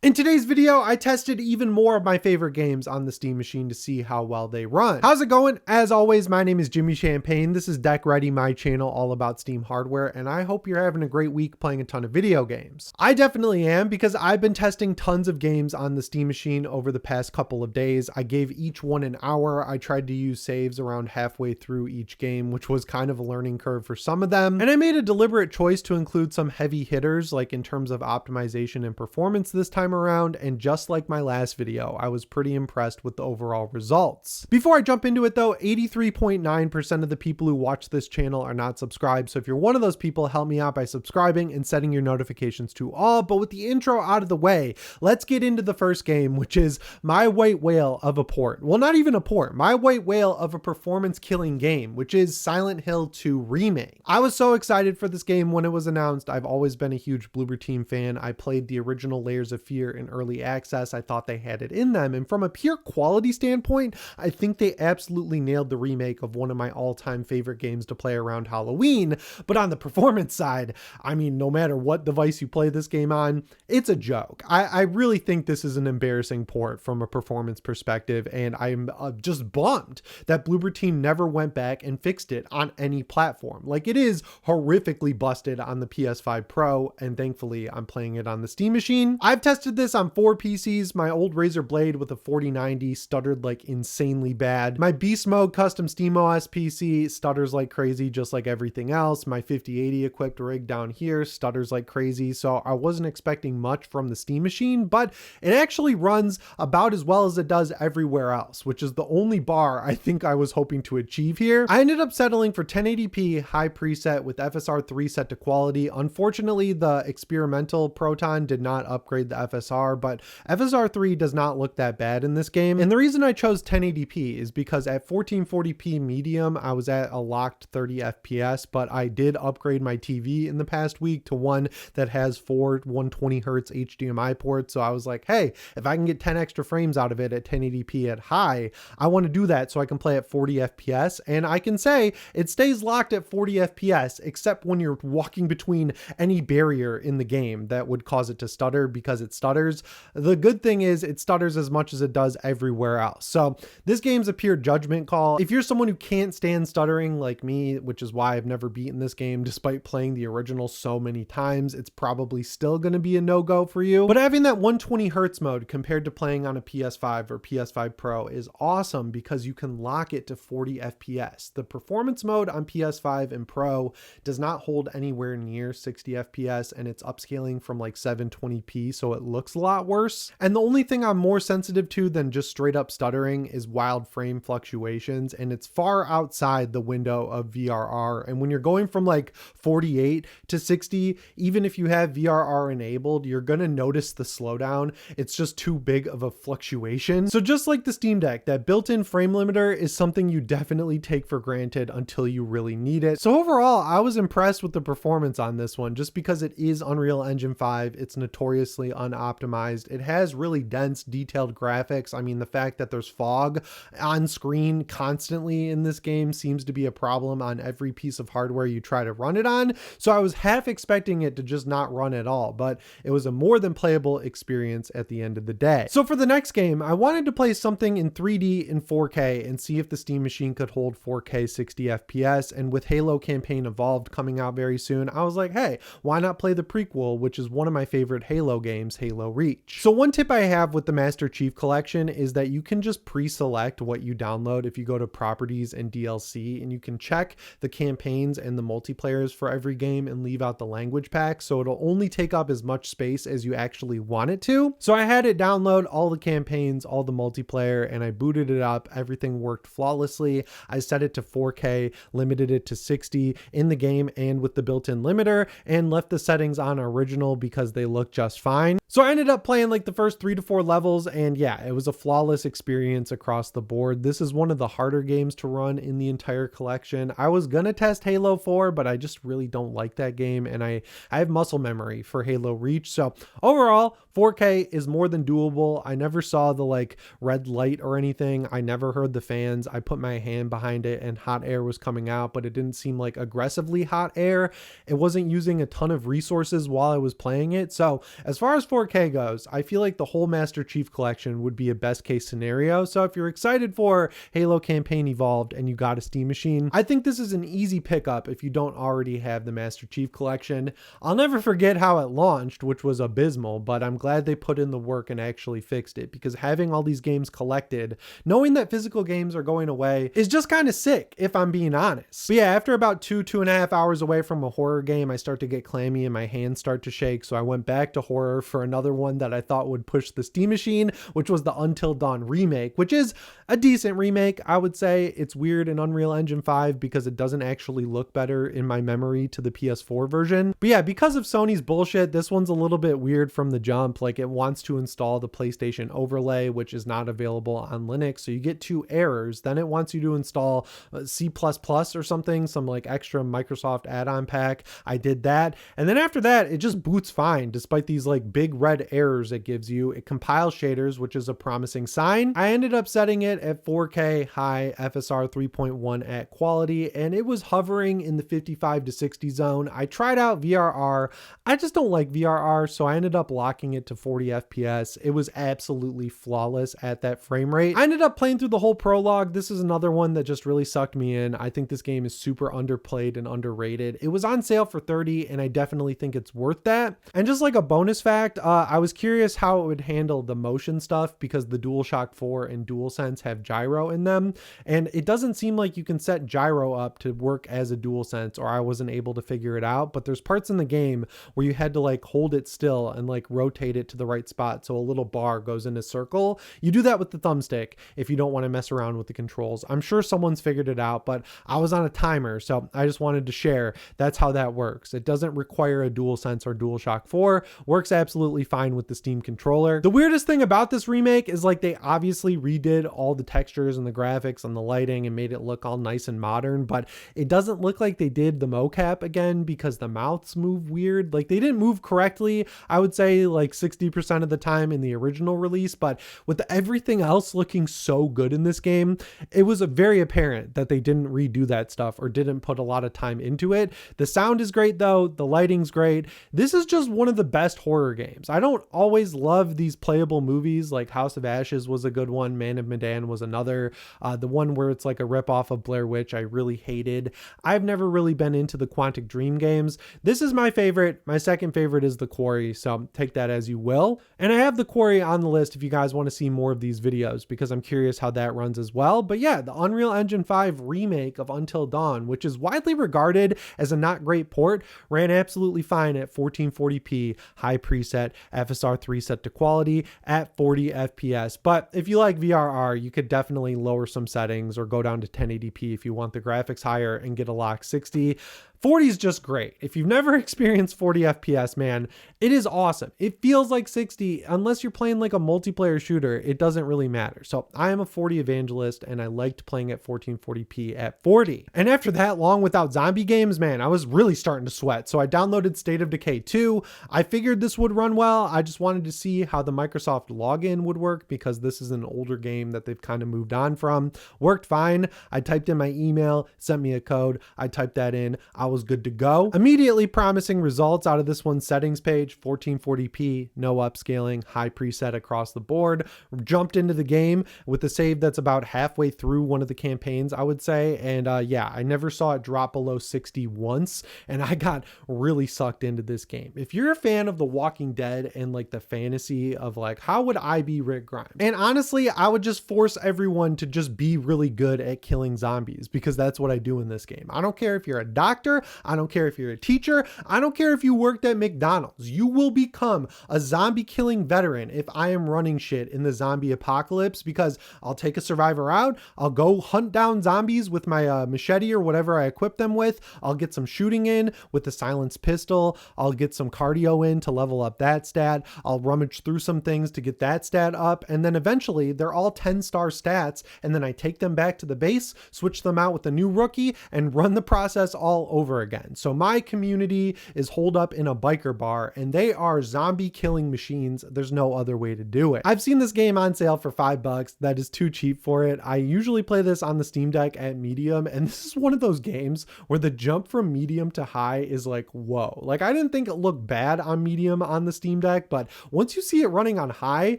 In today's video, I tested even more of my favorite games on the Steam machine to see how well they run. How's it going? As always, my name is Jimmy Champagne. This is Deck Ready, my channel all about Steam hardware, and I hope you're having a great week playing a ton of video games. I definitely am, because I've been testing tons of games on the Steam machine over the past couple of days. I gave each one an hour. I tried to use saves around halfway through each game, which was kind of a learning curve for some of them. And I made a deliberate choice to include some heavy hitters, like in terms of optimization and performance this time around, and just like my last video, I was pretty impressed with the overall results. Before I jump into it though, 83.9% of the people who watch this channel are not subscribed, so if you're one of those people, help me out by subscribing and setting your notifications to all. But with the intro out of the way, let's get into the first game, which is my white whale of a port. Well, not even a port, my white whale of a performance killing game, which is Silent Hill 2 Remake. I was so excited for this game when it was announced. I've always been a huge Bloober Team fan. I played the original Layers of Fear in early access. I thought they had it in them, and from a pure quality standpoint, I think they absolutely nailed the remake of one of my all-time favorite games to play around Halloween. But on the performance side, I mean, no matter what device you play this game on, it's a joke. I really think this is an embarrassing port from a performance perspective, and I'm just bummed that Bloober Team never went back and fixed it on any platform. Like, it is horrifically busted on the PS5 Pro, and thankfully I'm playing it on the Steam machine. I've tested this on 4 PCs. My old Razer Blade with a 4090 stuttered like insanely bad. My Beast Mode custom SteamOS PC stutters like crazy, just like everything else. My 5080 equipped rig down here stutters like crazy. So I wasn't expecting much from the Steam machine, but it actually runs about as well as it does everywhere else, which is the only bar I think I was hoping to achieve here. I ended up settling for 1080p high preset with FSR 3 set to quality. Unfortunately, the experimental Proton did not upgrade the FSR, but FSR 3 does not look that bad in this game. And the reason I chose 1080p is because at 1440p medium, I was at a locked 30 FPS, but I did upgrade my TV in the past week to one that has 4 120 Hertz HDMI ports. So I was like, hey, if I can get 10 extra frames out of it at 1080p at high, I want to do that so I can play at 40 FPS. And I can say it stays locked at 40 FPS, except when you're walking between any barrier in the game that would cause it to stutter, because it stutters. The good thing is it stutters as much as it does everywhere else. So this game's a pure judgment call. If you're someone who can't stand stuttering like me, which is why I've never beaten this game despite playing the original so many times, it's probably still going to be a no-go for you. But having that 120 Hertz mode compared to playing on a PS5 or PS5 Pro is awesome, because you can lock it to 40 FPS. The performance mode on PS5 and Pro does not hold anywhere near 60 FPS, and it's upscaling from like 720p, so it looks a lot worse. And the only thing I'm more sensitive to than just straight up stuttering is wild frame fluctuations, and it's far outside the window of VRR. And when you're going from like 48 to 60, even if you have VRR enabled, you're gonna notice the slowdown. It's just too big of a fluctuation. So just like the Steam Deck, that built-in frame limiter is something you definitely take for granted until you really need it. So overall, I was impressed with the performance on this one, just because it is Unreal Engine 5. It's notoriously unoptimized. It has really dense, detailed graphics. I mean, the fact that there's fog on screen constantly in this game seems to be a problem on every piece of hardware you try to run it on. So I was half expecting it to just not run at all, but it was a more than playable experience at the end of the day. So for the next game, I wanted to play something in 3D in 4K and see if the Steam machine could hold 4K 60 FPS. And with Halo Campaign Evolved coming out very soon, I was like, hey, why not play the prequel, which is one of my favorite Halo games, Halo Reach. So one tip I have with the Master Chief Collection is that you can just pre-select what you download if you go to properties and DLC, and you can check the campaigns and the multiplayers for every game and leave out the language pack, so it'll only take up as much space as you actually want it to. So I had it download all the campaigns, all the multiplayer, and I booted it up. Everything worked flawlessly. I set it to 4K, limited it to 60 in the game and with the built-in limiter, and left the settings on original because they look just fine. So I ended up playing like the first 3 to 4 levels, and yeah, it was a flawless experience across the board. This is one of the harder games to run in the entire collection. I was gonna test Halo 4, but I just really don't like that game, and I have muscle memory for Halo Reach. So overall, 4K is more than doable. I never saw the like red light or anything. I never heard the fans. I put my hand behind it and hot air was coming out, but it didn't seem like aggressively hot air. It wasn't using a ton of resources while I was playing it. So as far as 4K 4K goes, I feel like the whole Master Chief Collection would be a best case scenario. So if you're excited for Halo Campaign Evolved and you got a Steam machine, I think this is an easy pickup if you don't already have the Master Chief Collection. I'll never forget how it launched, which was abysmal, but I'm glad they put in the work and actually fixed it, because having all these games collected, knowing that physical games are going away, is just kind of sick, if I'm being honest. But yeah, after about 2.5 hours away from a horror game, I start to get clammy and my hands start to shake. So I went back to horror for another one that I thought would push the Steam machine, which was the Until Dawn remake, which is a decent remake. I would say it's weird in Unreal Engine 5 because it doesn't actually look better in my memory to the PS4 version. But yeah, because of Sony's bullshit, this one's a little bit weird from the jump. Like, it wants to install the PlayStation overlay, which is not available on Linux. So you get 2 errors. Then it wants you to install C++ or something, some like extra Microsoft add-on pack. I did that. And then after that, it just boots fine, despite these like big red errors it gives you. It compiles shaders, which is a promising sign. I ended up setting it at 4K high FSR 3.1 at quality, and it was hovering in the 55 to 60 zone. I tried out VRR. I just don't like VRR, so I ended up locking it to 40 FPS. It was absolutely flawless at that frame rate. I ended up playing through the whole prologue. This is another one that just really sucked me in. I think this game is super underplayed and underrated. It was on sale for $30, and I definitely think it's worth that. And just like a bonus fact, I was curious how it would handle the motion stuff, because the DualShock 4 and DualSense have gyro in them, and it doesn't seem like you can set gyro up to work as a DualSense, or I wasn't able to figure it out. But there's parts in the game where you had to like hold it still and like rotate it to the right spot so a little bar goes in a circle. You do that with the thumbstick if you don't want to mess around with the controls. I'm sure someone's figured it out, but I was on a timer, so I just wanted to share that's how that works. It doesn't require a DualSense or DualShock 4. Works absolutely fine with the Steam controller. The weirdest thing about this remake is like they obviously redid all the textures and the graphics and the lighting and made it look all nice and modern, but it doesn't look like they did the mocap again, because the mouths move weird. Like, they didn't move correctly, I would say like 60% of the time in the original release, but with everything else looking so good in this game, it was very apparent that they didn't redo that stuff or didn't put a lot of time into it. The sound is great though. The lighting's great. This is just one of the best horror games. I don't always love these playable movies. Like House of Ashes was a good one. Man of Medan was another. The one where it's like a ripoff of Blair Witch, I really hated. I've never really been into the Quantic Dream games. This is my favorite. My second favorite is The Quarry, so take that as you will. And I have The Quarry on the list if you guys want to see more of these videos, because I'm curious how that runs as well. But yeah, the Unreal Engine 5 remake of Until Dawn, which is widely regarded as a not great port, ran absolutely fine at 1440p, high preset, FSR 3 set to quality at 40 FPS. But if you like VRR, you could definitely lower some settings or go down to 1080p if you want the graphics higher and get a lock 60. 40 is just great. If you've never experienced 40 FPS, man, it is awesome. It feels like 60. Unless you're playing like a multiplayer shooter, it doesn't really matter. So I am a 40 evangelist, and I liked playing at 1440p at 40. And after that long without zombie games, man, I was really starting to sweat. So I downloaded State of Decay 2. I figured this would run well. I just wanted to see how the Microsoft login would work, because this is an older game that they've kind of moved on from. Worked fine. I typed in my email, sent me a code. I typed that in. I was good to go. Immediately promising results out of this one's settings page. 1440p, no upscaling, high preset across the board. Jumped into the game with a save that's about halfway through one of the campaigns, I would say. And yeah, I never saw it drop below 60 once, and I got really sucked into this game. If you're a fan of The Walking Dead and like the fantasy of like, how would I be Rick Grimes? And honestly, I would just force everyone to just be really good at killing zombies, because that's what I do in this game. I don't care if you're a doctor. I don't care if you're a teacher. I don't care if you worked at McDonald's. You will become a zombie killing veteran if I am running shit in the zombie apocalypse, because I'll take a survivor out. I'll go hunt down zombies with my machete or whatever I equip them with. I'll get some shooting in with the silenced pistol. I'll get some cardio in to level up that stat. I'll rummage through some things to get that stat up. And then eventually they're all 10-star stats. And then I take them back to the base, switch them out with a new rookie, and run the process all over over again. So my community is holed up in a biker bar and they are zombie killing machines. There's no other way to do it. I've seen this game on sale for $5. That is too cheap for it. I usually play this on the Steam Deck at medium, and this is one of those games where the jump from medium to high is like, whoa. Like, I didn't think it looked bad on medium on the Steam Deck, but once you see it running on high,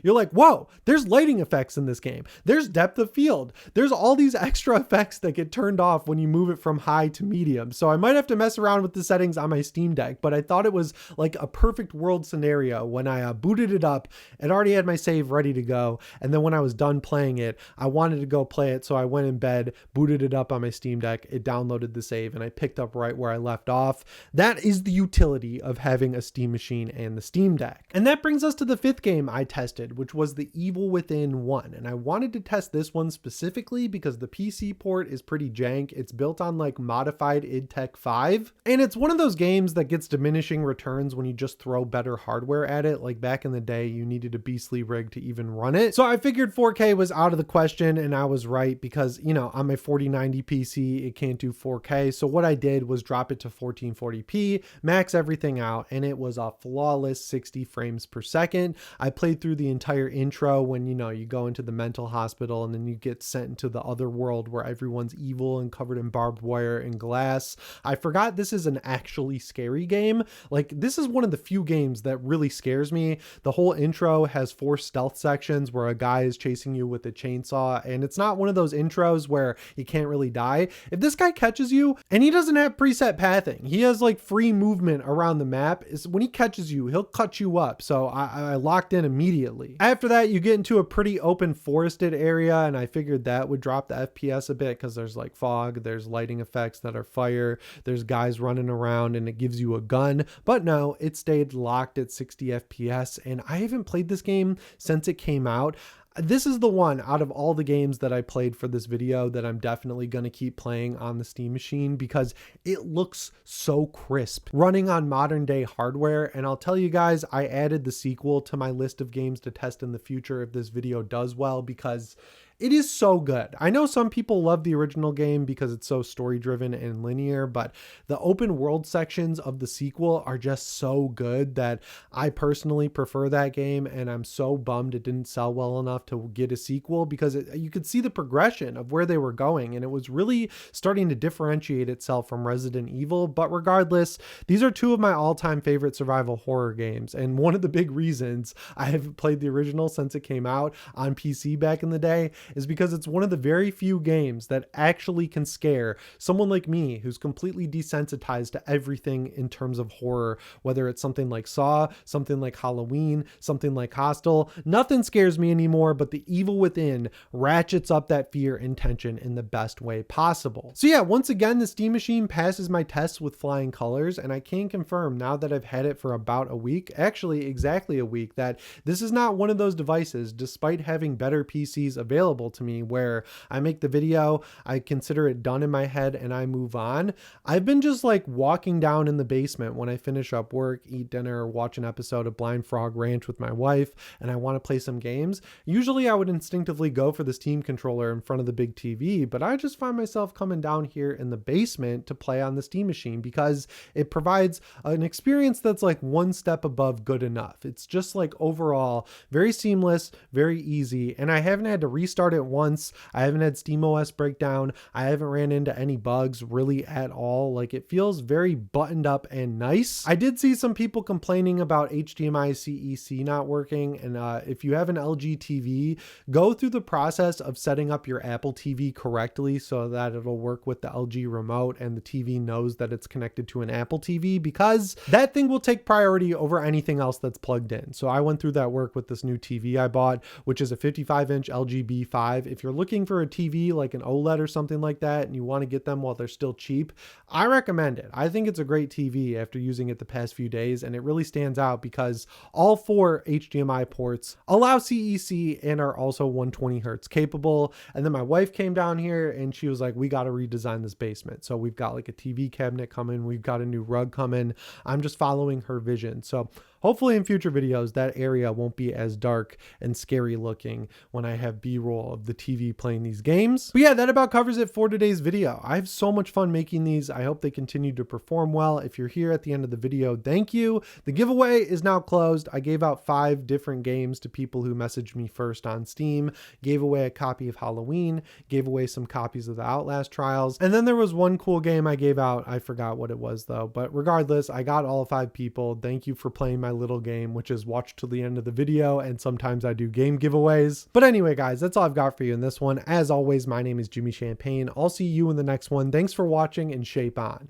you're like, whoa, there's lighting effects in this game. There's depth of field. There's all these extra effects that get turned off when you move it from high to medium. So I might have to mess around with the settings on my Steam Deck, but I thought it was like a perfect world scenario. When I booted it up, it already had my save ready to go. And then when I was done playing it, I wanted to go play it. So I went in bed, booted it up on my Steam Deck, it downloaded the save, and I picked up right where I left off. That is the utility of having a Steam machine and the Steam Deck. And that brings us to the fifth game I tested, which was The Evil Within 1. And I wanted to test this one specifically because the PC port is pretty jank. It's built on like modified id Tech 5. And it's one of those games that gets diminishing returns when you just throw better hardware at it. Like back in the day, you needed a beastly rig to even run it. So I figured 4K was out of the question, and I was right because, you know, on my 4090 PC, it can't do 4K. So what I did was drop it to 1440p, max everything out, and it was a flawless 60 frames per second. I played through the entire intro when, you know, you go into the mental hospital and then you get sent into the other world where everyone's evil and covered in barbed wire and glass. I forgot this is an actually scary game. Like, this is one of the few games that really scares me. The whole intro has 4 stealth sections where a guy is chasing you with a chainsaw, and it's not one of those intros where you can't really die. If this guy catches you, and he doesn't have preset pathing, he has like free movement around the map, is when he catches you, he'll cut you up. So I locked in immediately. After that, you get into a pretty open forested area, and I figured that would drop the FPS a bit because there's like fog, there's lighting effects that are fire, there's guys running around, and it gives you a gun. But no, it stayed locked at 60 FPS, and I haven't played this game since it came out. This is the one out of all the games that I played for this video that I'm definitely going to keep playing on the Steam machine because it looks so crisp running on modern day hardware. And I'll tell you guys, I added the sequel to my list of games to test in the future if this video does well, because it is so good. I know some people love the original game because it's so story driven and linear, but the open world sections of the sequel are just so good that I personally prefer that game. And I'm so bummed it didn't sell well enough to get a sequel because you could see the progression of where they were going, and it was really starting to differentiate itself from Resident Evil. But regardless, these are 2 of my all-time favorite survival horror games. And one of the big reasons I haven't played the original since it came out on PC back in the day is because it's one of the very few games that actually can scare someone like me who's completely desensitized to everything in terms of horror, whether it's something like Saw, something like Halloween, something like Hostel. Nothing scares me anymore, but The Evil Within ratchets up that fear and tension in the best way possible. So yeah, once again, the Steam machine passes my tests with flying colors, and I can confirm now that I've had it for about a week, actually exactly a week, that this is not one of those devices, despite having better PCs available to me, where I make the video, I consider it done in my head, and I move on. I've been just like walking down in the basement when I finish up work, eat dinner, watch an episode of Blind Frog Ranch with my wife, and I want to play some games. Usually I would instinctively go for the Steam controller in front of the big TV, but I just find myself coming down here in the basement to play on the Steam machine because it provides an experience that's like one step above good enough. It's just like overall very seamless, very easy, and I haven't had to restart it once. I haven't had SteamOS breakdown. I haven't ran into any bugs really at all. Like, it feels very buttoned up and nice. I did see some people complaining about HDMI CEC not working, and if you have an LG TV, go through the process of setting up your Apple TV correctly so that it'll work with the LG remote and the TV knows that it's connected to an Apple TV, because that thing will take priority over anything else that's plugged in. So I went through that work with this new TV I bought, which is a 55-inch LG B5. If you're looking for a TV like an OLED or something like that, and you want to get them while they're still cheap, I recommend it. I think it's a great TV after using it the past few days, and it really stands out because all 4 HDMI ports allow CEC and are also 120 hertz capable. And then my wife came down here and she was like, we got to redesign this basement. So we've got like a TV cabinet coming, we've got a new rug coming. I'm just following her vision. So hopefully in future videos, that area won't be as dark and scary looking when I have B-roll of the TV playing these games. But yeah, that about covers it for today's video. I have so much fun making these. I hope they continue to perform well. If you're here at the end of the video, thank you. The giveaway is now closed. I gave out 5 different games to people who messaged me first on Steam, gave away a copy of Halloween, gave away some copies of the Outlast Trials, and then there was one cool game I gave out. I forgot what it was though, but regardless, I got all 5 people. Thank you for playing my little game, which is watch till the end of the video, and sometimes I do game giveaways. But anyway, guys, that's all I've got for you in this one. As always, my name is Jimmy Champagne. I'll see you in the next one. Thanks for watching, and shape on.